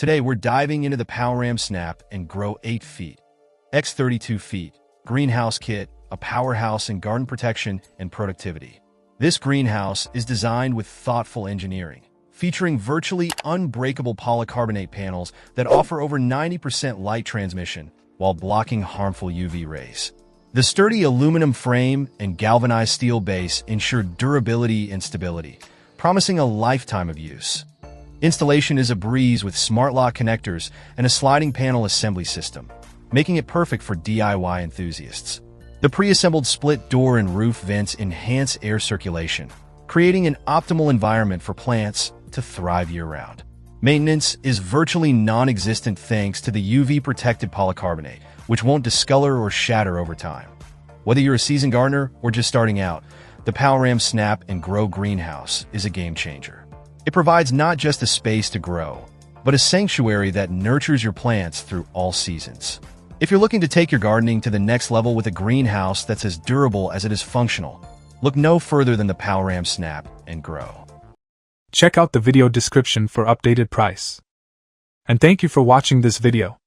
Today we're diving into the Palram Snap and Grow 8 feet, x 32 feet, greenhouse kit, a powerhouse in garden protection and productivity. This greenhouse is designed with thoughtful engineering, featuring virtually unbreakable polycarbonate panels that offer over 90% light transmission while blocking harmful UV rays. The sturdy aluminum frame and galvanized steel base ensure durability and stability, promising a lifetime of use. Installation is a breeze with smart lock connectors and a sliding panel assembly system, making it perfect for DIY enthusiasts. The pre-assembled split door and roof vents enhance air circulation, creating an optimal environment for plants to thrive year-round. Maintenance is virtually non-existent thanks to the UV-protected polycarbonate, which won't discolor or shatter over time. Whether you're a seasoned gardener or just starting out, the Palram Snap and Grow greenhouse is a game-changer. It provides not just a space to grow, but a sanctuary that nurtures your plants through all seasons. If you're looking to take your gardening to the next level with a greenhouse that's as durable as it is functional, look no further than the Palram Snap and Grow. Check out the video description for updated price. And thank you for watching this video.